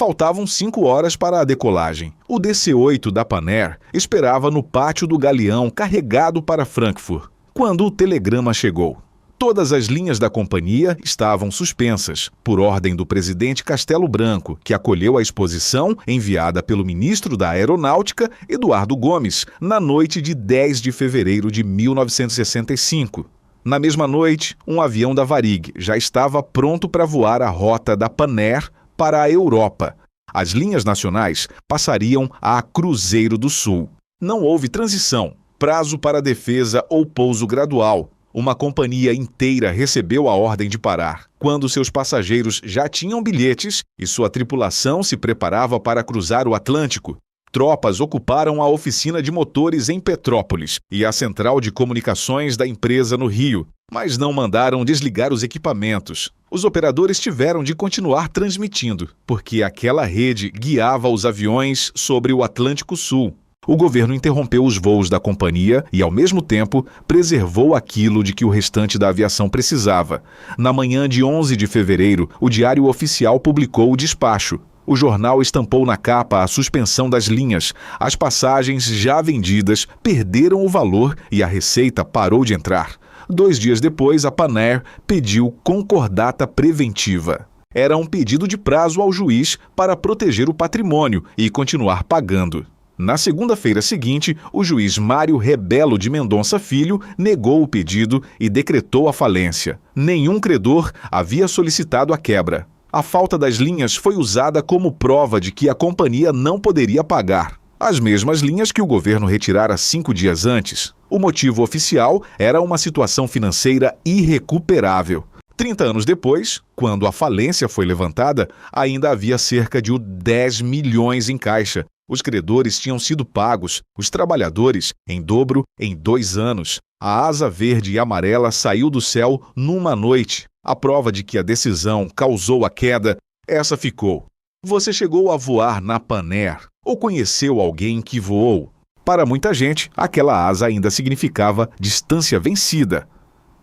Faltavam 5 horas para a decolagem. O DC-8 da Pan-Air esperava no pátio do galeão carregado para Frankfurt, quando o telegrama chegou. Todas as linhas da companhia estavam suspensas, por ordem do presidente Castelo Branco, que acolheu a exposição enviada pelo ministro da Aeronáutica, Eduardo Gomes, na noite de 10 de fevereiro de 1965. Na mesma noite, um avião da Varig já estava pronto para voar a rota da Pan-Air para a Europa. As linhas nacionais passariam a Cruzeiro do Sul. Não houve transição, prazo para defesa ou pouso gradual. Uma companhia inteira recebeu a ordem de parar, quando seus passageiros já tinham bilhetes e sua tripulação se preparava para cruzar o Atlântico. Tropas ocuparam a oficina de motores em Petrópolis e a central de comunicações da empresa no Rio, mas não mandaram desligar os equipamentos. Os operadores tiveram de continuar transmitindo, porque aquela rede guiava os aviões sobre o Atlântico Sul. O governo interrompeu os voos da companhia e, ao mesmo tempo, preservou aquilo de que o restante da aviação precisava. Na manhã de 11 de fevereiro, o Diário Oficial publicou o despacho. O jornal estampou na capa a suspensão das linhas. As passagens já vendidas perderam o valor e a receita parou de entrar. 2 dias depois, a Pan-Air pediu concordata preventiva. Era um pedido de prazo ao juiz para proteger o patrimônio e continuar pagando. Na segunda-feira seguinte, o juiz Mário Rebelo de Mendonça Filho negou o pedido e decretou a falência. Nenhum credor havia solicitado a quebra. A falta das linhas foi usada como prova de que a companhia não poderia pagar. As mesmas linhas que o governo retirara 5 dias antes. O motivo oficial era uma situação financeira irrecuperável. 30 anos depois, quando a falência foi levantada, ainda havia cerca de 10 milhões em caixa. Os credores tinham sido pagos, os trabalhadores, em dobro em 2 anos. A asa verde e amarela saiu do céu numa noite. A prova de que a decisão causou a queda, essa ficou. Você chegou a voar na Pan-Air ou conheceu alguém que voou? Para muita gente, aquela asa ainda significava distância vencida.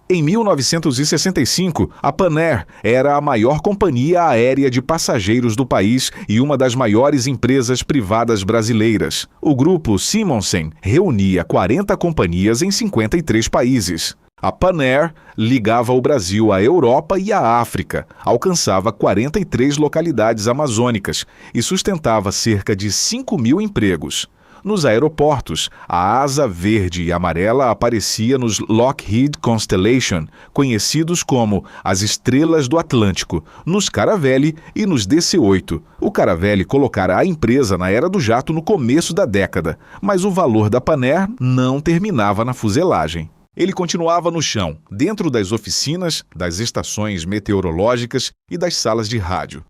Em 1965, a Pan-Air era a maior companhia aérea de passageiros do país e uma das maiores empresas privadas brasileiras. O grupo Simonsen reunia 40 companhias em 53 países. A Pan-Air ligava o Brasil à Europa e à África, alcançava 43 localidades amazônicas e sustentava cerca de 5.000 empregos. Nos aeroportos, a asa verde e amarela aparecia nos Lockheed Constellation, conhecidos como as Estrelas do Atlântico, nos Caravelle e nos DC-8. O Caravelle colocara a empresa na era do jato no começo da década, mas o valor da Pan-Air não terminava na fuselagem. Ele continuava no chão, dentro das oficinas, das estações meteorológicas e das salas de rádio.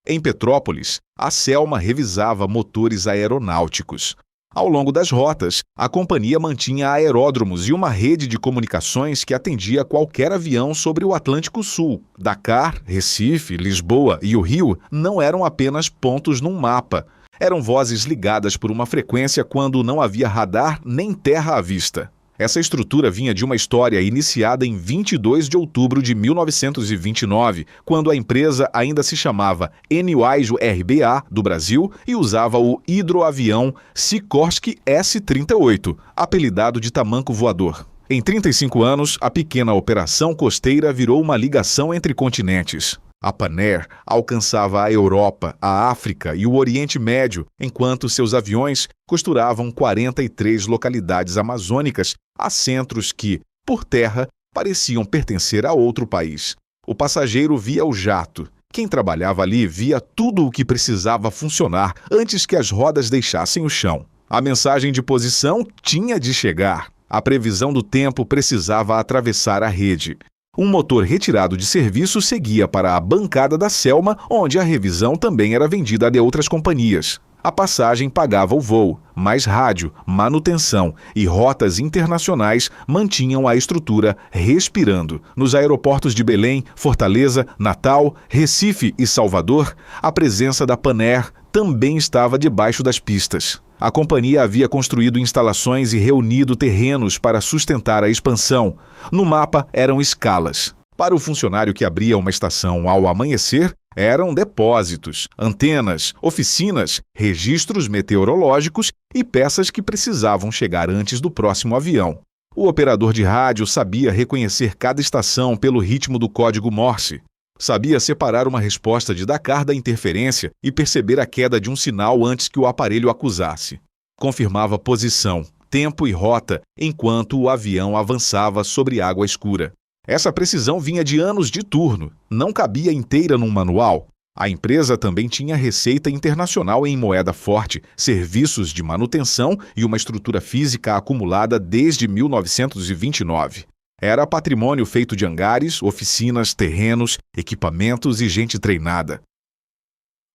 Em Petrópolis, a Selma revisava motores aeronáuticos. Ao longo das rotas, a companhia mantinha aeródromos e uma rede de comunicações que atendia qualquer avião sobre o Atlântico Sul. Dakar, Recife, Lisboa e o Rio não eram apenas pontos num mapa. Eram vozes ligadas por uma frequência quando não havia radar nem terra à vista. Essa estrutura vinha de uma história iniciada em 22 de outubro de 1929, quando a empresa ainda se chamava NYRBA do Brasil e usava o hidroavião Sikorsky S-38, apelidado de tamanco voador. Em 35 anos, a pequena operação costeira virou uma ligação entre continentes. A Pan-Air alcançava a Europa, a África e o Oriente Médio, enquanto seus aviões costuravam 43 localidades amazônicas a centros que, por terra, pareciam pertencer a outro país. O passageiro via o jato. Quem trabalhava ali via tudo o que precisava funcionar antes que as rodas deixassem o chão. A mensagem de posição tinha de chegar. A previsão do tempo precisava atravessar a rede. Um motor retirado de serviço seguia para a bancada da Selma, onde a revisão também era vendida a outras companhias. A passagem pagava o voo, mas rádio, manutenção e rotas internacionais mantinham a estrutura respirando. Nos aeroportos de Belém, Fortaleza, Natal, Recife e Salvador, a presença da Pan-Air também estava debaixo das pistas. A companhia havia construído instalações e reunido terrenos para sustentar a expansão. No mapa eram escalas. Para o funcionário que abria uma estação ao amanhecer, Eram depósitos, antenas, oficinas, registros meteorológicos e peças que precisavam chegar antes do próximo avião. O operador de rádio sabia reconhecer cada estação pelo ritmo do código Morse. Sabia separar uma resposta de Dakar da interferência e perceber a queda de um sinal antes que o aparelho acusasse. Confirmava posição, tempo e rota enquanto o avião avançava sobre água escura. Essa precisão vinha de anos de turno, não cabia inteira num manual. A empresa também tinha receita internacional em moeda forte, serviços de manutenção e uma estrutura física acumulada desde 1929. Era patrimônio feito de hangares, oficinas, terrenos, equipamentos e gente treinada.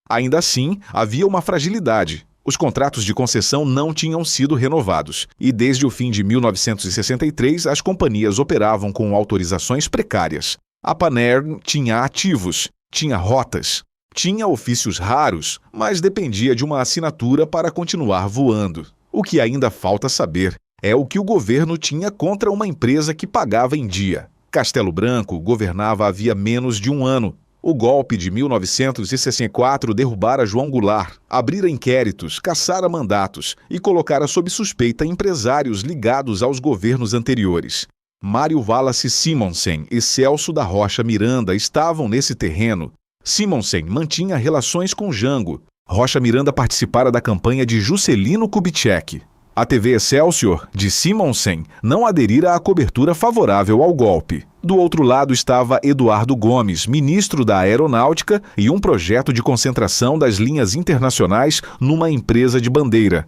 Ainda assim, havia uma fragilidade. Os contratos de concessão não tinham sido renovados, e desde o fim de 1963 as companhias operavam com autorizações precárias. A Panair tinha ativos, tinha rotas, tinha ofícios raros, mas dependia de uma assinatura para continuar voando. O que ainda falta saber é o que o governo tinha contra uma empresa que pagava em dia. Castelo Branco governava havia menos de um ano. O golpe de 1964 derrubara João Goulart, abrira inquéritos, caçara mandatos e colocara sob suspeita empresários ligados aos governos anteriores. Mário Wallace Simonsen e Celso da Rocha Miranda estavam nesse terreno. Simonsen mantinha relações com Jango. Rocha Miranda participara da campanha de Juscelino Kubitschek. A TV Excelsior, de Simonsen, não aderira à cobertura favorável ao golpe. Do outro lado estava Eduardo Gomes, ministro da Aeronáutica, e um projeto de concentração das linhas internacionais numa empresa de bandeira.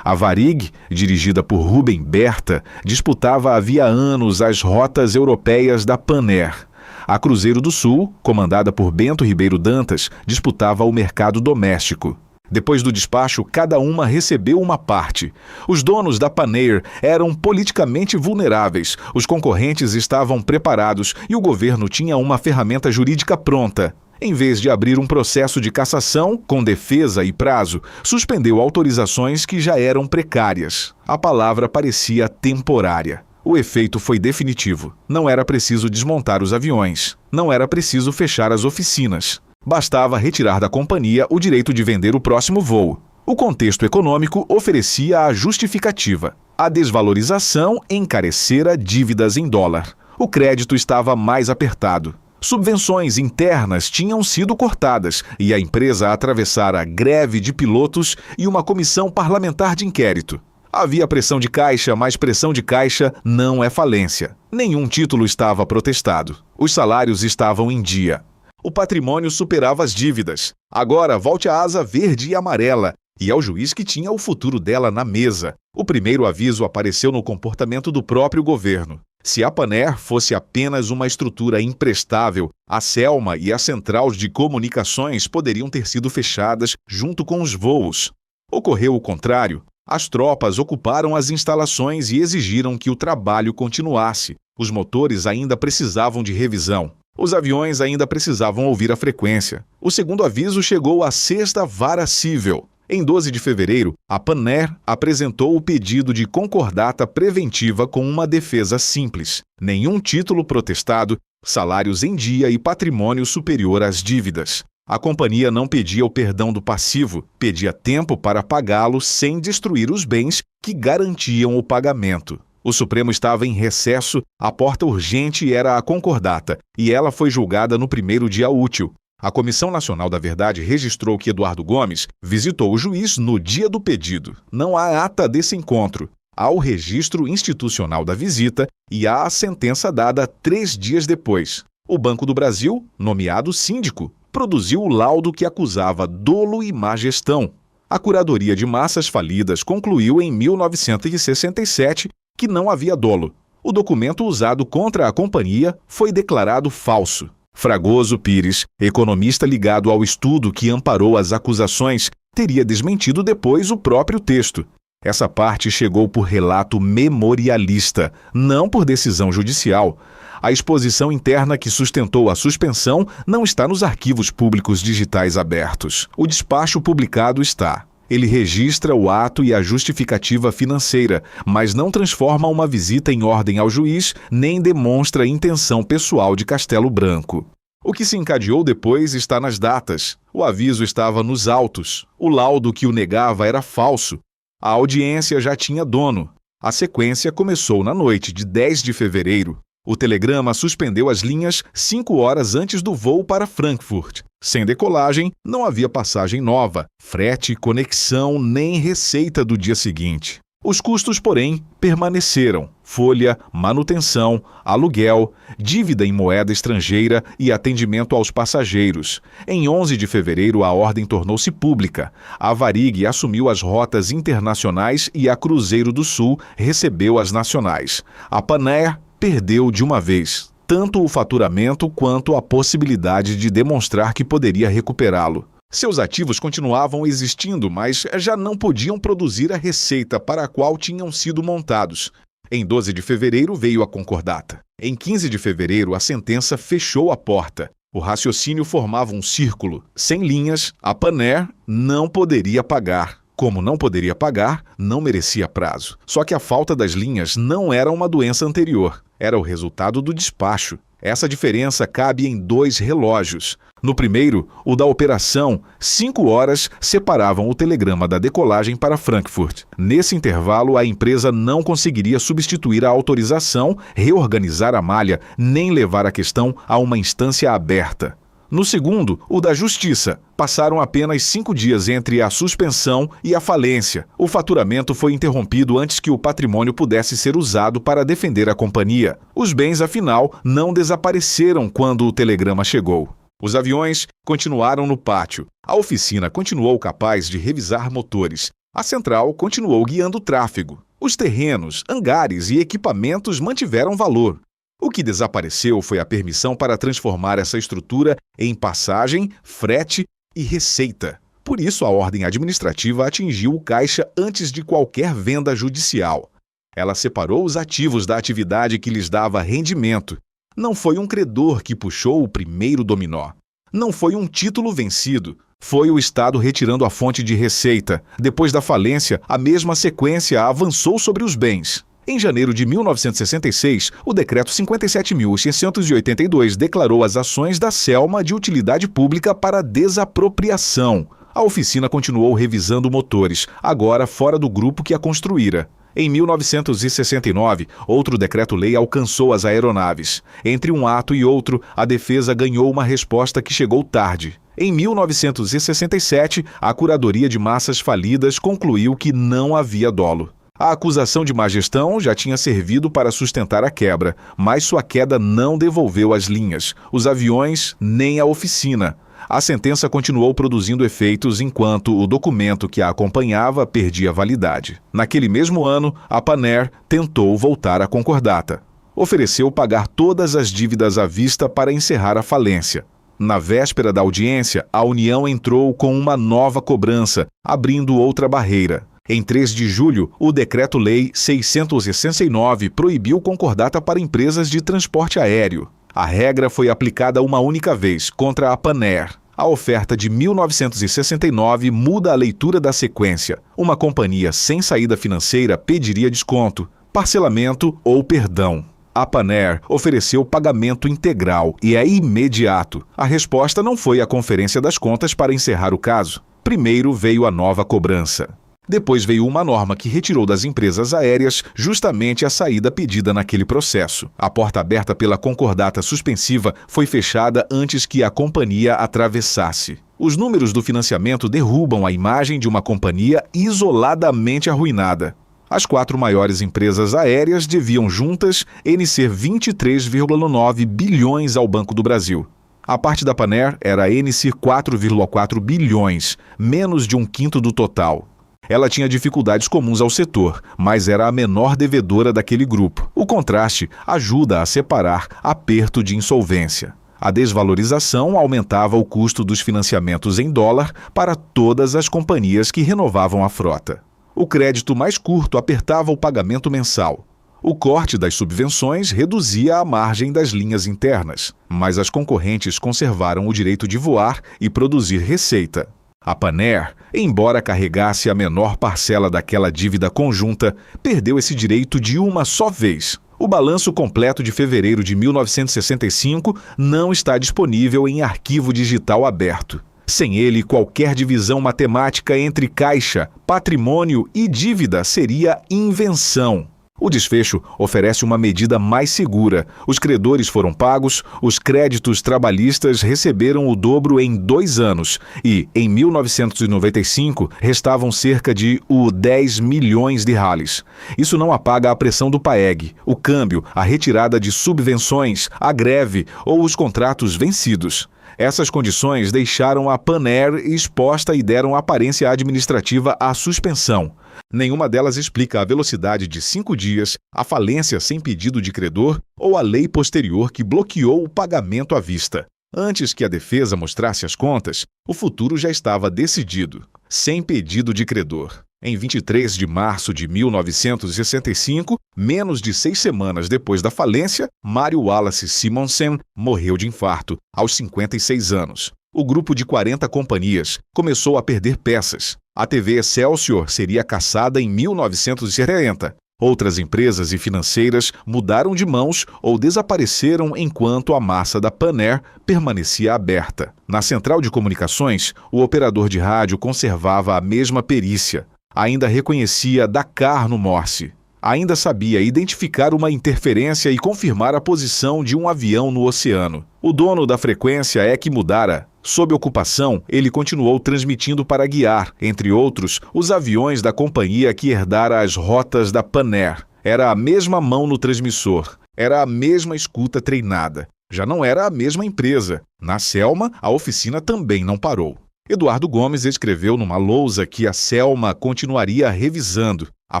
A Varig, dirigida por Rubem Berta, disputava havia anos as rotas europeias da Panair. A Cruzeiro do Sul, comandada por Bento Ribeiro Dantas, disputava o mercado doméstico. Depois do despacho, cada uma recebeu uma parte. Os donos da Panair eram politicamente vulneráveis, os concorrentes estavam preparados e o governo tinha uma ferramenta jurídica pronta. Em vez de abrir um processo de cassação, com defesa e prazo, suspendeu autorizações que já eram precárias. A palavra parecia temporária. O efeito foi definitivo. Não era preciso desmontar os aviões. Não era preciso fechar as oficinas. Bastava retirar da companhia o direito de vender o próximo voo. O contexto econômico oferecia a justificativa. A desvalorização encarecera dívidas em dólar. O crédito estava mais apertado. Subvenções internas tinham sido cortadas e a empresa atravessara greve de pilotos e uma comissão parlamentar de inquérito. Havia pressão de caixa, mas pressão de caixa não é falência. Nenhum título estava protestado. Os salários estavam em dia. O patrimônio superava as dívidas. Agora volte a asa verde e amarela, e ao juiz que tinha o futuro dela na mesa. O primeiro aviso apareceu no comportamento do próprio governo. Se a Panair fosse apenas uma estrutura imprestável, a Selma e a central de comunicações poderiam ter sido fechadas junto com os voos. Ocorreu o contrário. As tropas ocuparam as instalações e exigiram que o trabalho continuasse. Os motores ainda precisavam de revisão. Os aviões ainda precisavam ouvir a frequência. O segundo aviso chegou à 6ª Vara Cível. Em 12 de fevereiro, a Panair apresentou o pedido de concordata preventiva com uma defesa simples. Nenhum título protestado, salários em dia e patrimônio superior às dívidas. A companhia não pedia o perdão do passivo, pedia tempo para pagá-lo sem destruir os bens que garantiam o pagamento. O Supremo estava em recesso, a porta urgente era a concordata, e ela foi julgada no primeiro dia útil. A Comissão Nacional da Verdade registrou que Eduardo Gomes visitou o juiz no dia do pedido. Não há ata desse encontro. Há o registro institucional da visita e há a sentença dada 3 dias depois. O Banco do Brasil, nomeado síndico, produziu o laudo que acusava dolo e má gestão. A Curadoria de Massas Falidas concluiu em 1967 que não havia dolo. O documento usado contra a companhia foi declarado falso. Fragoso Pires, economista ligado ao estudo que amparou as acusações, teria desmentido depois o próprio texto. Essa parte chegou por relato memorialista, não por decisão judicial. A exposição interna que sustentou a suspensão não está nos arquivos públicos digitais abertos. O despacho publicado está. Ele registra o ato e a justificativa financeira, mas não transforma uma visita em ordem ao juiz, nem demonstra intenção pessoal de Castelo Branco. O que se encadeou depois está nas datas. O aviso estava nos autos. O laudo que o negava era falso. A audiência já tinha dono. A sequência começou na noite de 10 de fevereiro. O telegrama suspendeu as linhas 5 horas antes do voo para Frankfurt. Sem decolagem, não havia passagem nova, frete, conexão, nem receita do dia seguinte. Os custos, porém, permaneceram: folha, manutenção, aluguel, dívida em moeda estrangeira e atendimento aos passageiros. Em 11 de fevereiro, a ordem tornou-se pública. A Varig assumiu as rotas internacionais e a Cruzeiro do Sul recebeu as nacionais. A Panair perdeu de uma vez tanto o faturamento quanto a possibilidade de demonstrar que poderia recuperá-lo. Seus ativos continuavam existindo, mas já não podiam produzir a receita para a qual tinham sido montados. Em 12 de fevereiro veio a concordata. Em 15 de fevereiro, a sentença fechou a porta. O raciocínio formava um círculo. Sem linhas, a Panair não poderia pagar. Como não poderia pagar, não merecia prazo. Só que a falta das linhas não era uma doença anterior. Era o resultado do despacho. Essa diferença cabe em 2 relógios. No primeiro, o da operação, 5 horas separavam o telegrama da decolagem para Frankfurt. Nesse intervalo, a empresa não conseguiria substituir a autorização, reorganizar a malha, nem levar a questão a uma instância aberta. No segundo, o da Justiça, passaram apenas 5 dias entre a suspensão e a falência. O faturamento foi interrompido antes que o patrimônio pudesse ser usado para defender a companhia. Os bens, afinal, não desapareceram quando o telegrama chegou. Os aviões continuaram no pátio. A oficina continuou capaz de revisar motores. A central continuou guiando o tráfego. Os terrenos, hangares e equipamentos mantiveram valor. O que desapareceu foi a permissão para transformar essa estrutura em passagem, frete e receita. Por isso, a ordem administrativa atingiu o caixa antes de qualquer venda judicial. Ela separou os ativos da atividade que lhes dava rendimento. Não foi um credor que puxou o primeiro dominó. Não foi um título vencido. Foi o Estado retirando a fonte de receita. Depois da falência, a mesma sequência avançou sobre os bens. Em janeiro de 1966, o Decreto 57.882 declarou as ações da Selma de utilidade pública para desapropriação. A oficina continuou revisando motores, agora fora do grupo que a construíra. Em 1969, outro decreto-lei alcançou as aeronaves. Entre um ato e outro, a defesa ganhou uma resposta que chegou tarde. Em 1967, a Curadoria de Massas Falidas concluiu que não havia dolo. A acusação de má gestão já tinha servido para sustentar a quebra, mas sua queda não devolveu as linhas, os aviões nem a oficina. A sentença continuou produzindo efeitos enquanto o documento que a acompanhava perdia validade. Naquele mesmo ano, a Panair tentou voltar à concordata. Ofereceu pagar todas as dívidas à vista para encerrar a falência. Na véspera da audiência, a União entrou com uma nova cobrança, abrindo outra barreira. Em 3 de julho, o Decreto-Lei 669 proibiu concordata para empresas de transporte aéreo. A regra foi aplicada uma única vez, contra a Panair. A oferta de 1969 muda a leitura da sequência. Uma companhia sem saída financeira pediria desconto, parcelamento ou perdão. A Panair ofereceu pagamento integral e é imediato. A resposta não foi a conferência das contas para encerrar o caso. Primeiro veio a nova cobrança. Depois veio uma norma que retirou das empresas aéreas justamente a saída pedida naquele processo. A porta aberta pela concordata suspensiva foi fechada antes que a companhia atravessasse. Os números do financiamento derrubam a imagem de uma companhia isoladamente arruinada. As 4 maiores empresas aéreas deviam juntas NC 23,9 bilhões ao Banco do Brasil. A parte da Panair era NC 4,4 bilhões, menos de 1/5 do total. Ela tinha dificuldades comuns ao setor, mas era a menor devedora daquele grupo. O contraste ajuda a separar aperto de insolvência. A desvalorização aumentava o custo dos financiamentos em dólar para todas as companhias que renovavam a frota. O crédito mais curto apertava o pagamento mensal. O corte das subvenções reduzia a margem das linhas internas, mas as concorrentes conservaram o direito de voar e produzir receita. A Panair, embora carregasse a menor parcela daquela dívida conjunta, perdeu esse direito de uma só vez. O balanço completo de fevereiro de 1965 não está disponível em arquivo digital aberto. Sem ele, qualquer divisão matemática entre caixa, patrimônio e dívida seria invenção. O desfecho oferece uma medida mais segura. Os credores foram pagos, os créditos trabalhistas receberam o dobro em 2 anos e, em 1995, restavam cerca de 10 milhões de reais. Isso não apaga a pressão do PAEG, o câmbio, a retirada de subvenções, a greve ou os contratos vencidos. Essas condições deixaram a Panair exposta e deram aparência administrativa à suspensão. Nenhuma delas explica a velocidade de 5 dias, a falência sem pedido de credor ou a lei posterior que bloqueou o pagamento à vista. Antes que a defesa mostrasse as contas, o futuro já estava decidido, sem pedido de credor. Em 23 de março de 1965, menos de 6 semanas depois da falência, Mário Wallace Simonsen morreu de infarto, aos 56 anos. O grupo de 40 companhias começou a perder peças. A TV Excelsior seria cassada em 1970. Outras empresas e financeiras mudaram de mãos ou desapareceram enquanto a massa da Panair permanecia aberta. Na central de comunicações, o operador de rádio conservava a mesma perícia. Ainda reconhecia Dakar no Morse. Ainda sabia identificar uma interferência e confirmar a posição de um avião no oceano. O dono da frequência é que mudara. Sob ocupação, ele continuou transmitindo para guiar, entre outros, os aviões da companhia que herdara as rotas da Panair. Era a mesma mão no transmissor. Era a mesma escuta treinada. Já não era a mesma empresa. Na Selma, a oficina também não parou. Eduardo Gomes escreveu numa lousa que a Selma continuaria revisando. A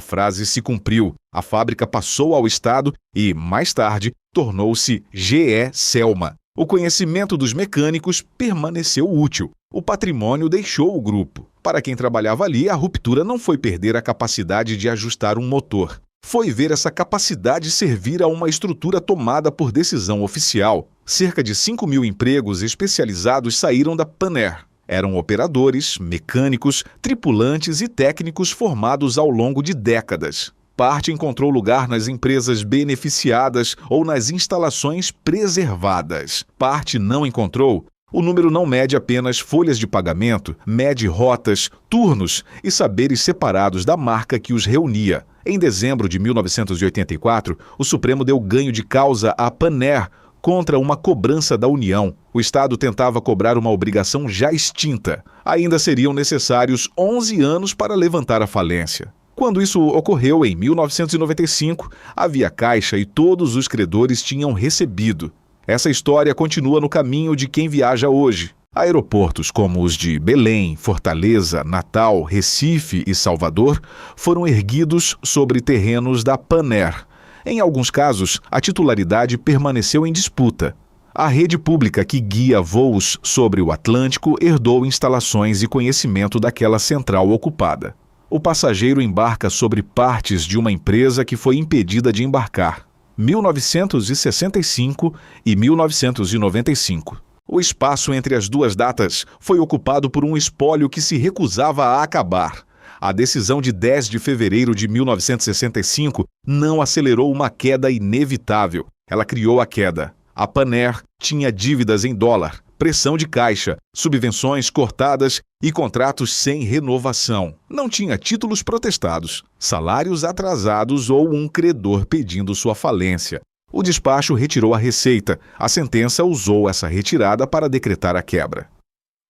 frase se cumpriu. A fábrica passou ao Estado e, mais tarde, tornou-se GE Selma. O conhecimento dos mecânicos permaneceu útil. O patrimônio deixou o grupo. Para quem trabalhava ali, a ruptura não foi perder a capacidade de ajustar um motor. Foi ver essa capacidade servir a uma estrutura tomada por decisão oficial. Cerca de 5 mil empregos especializados saíram da Panair. Eram operadores, mecânicos, tripulantes e técnicos formados ao longo de décadas. Parte encontrou lugar nas empresas beneficiadas ou nas instalações preservadas. Parte não encontrou. O número não mede apenas folhas de pagamento, mede rotas, turnos e saberes separados da marca que os reunia. Em dezembro de 1984, o Supremo deu ganho de causa à Panair contra uma cobrança da União. O Estado tentava cobrar uma obrigação já extinta. Ainda seriam necessários 11 anos para levantar a falência. Quando isso ocorreu, em 1995, havia caixa e todos os credores tinham recebido. Essa história continua no caminho de quem viaja hoje. Aeroportos como os de Belém, Fortaleza, Natal, Recife e Salvador foram erguidos sobre terrenos da Panair. Em alguns casos, a titularidade permaneceu em disputa. A rede pública que guia voos sobre o Atlântico herdou instalações e conhecimento daquela central ocupada. O passageiro embarca sobre partes de uma empresa que foi impedida de embarcar. 1965 e 1995. O espaço entre as duas datas foi ocupado por um espólio que se recusava a acabar. A decisão de 10 de fevereiro de 1965 não acelerou uma queda inevitável. Ela criou a queda. A Panair tinha dívidas em dólar, pressão de caixa, subvenções cortadas e contratos sem renovação. Não tinha títulos protestados, salários atrasados ou um credor pedindo sua falência. O despacho retirou a receita. A sentença usou essa retirada para decretar a quebra.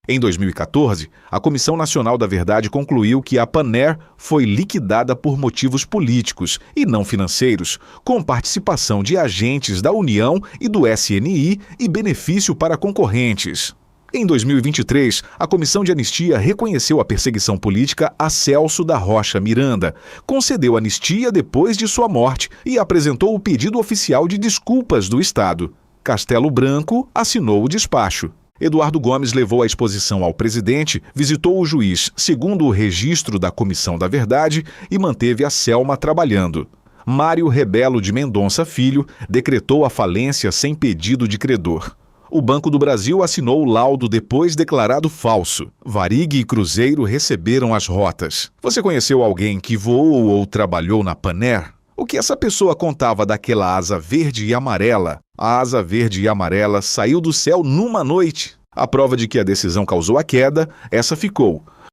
Em 2014, a Comissão Nacional da Verdade concluiu que a Panair foi liquidada por motivos políticos e não financeiros, com participação de agentes da União e do SNI e benefício para concorrentes. Em 2023, a Comissão de Anistia reconheceu a perseguição política a Celso da Rocha Miranda, concedeu anistia depois de sua morte e apresentou o pedido oficial de desculpas do Estado. Castelo Branco assinou o despacho. Eduardo Gomes levou a exposição ao presidente, visitou o juiz segundo o registro da Comissão da Verdade e manteve a Selma trabalhando. Mário Rebelo de Mendonça Filho decretou a falência sem pedido de credor. O Banco do Brasil assinou o laudo depois declarado falso. Varig e Cruzeiro receberam as rotas. Você conheceu alguém que voou ou trabalhou na Panair? O que essa pessoa contava daquela asa verde e amarela? A asa verde e amarela saiu do céu numa noite. A prova de que a decisão causou a queda, essa ficou.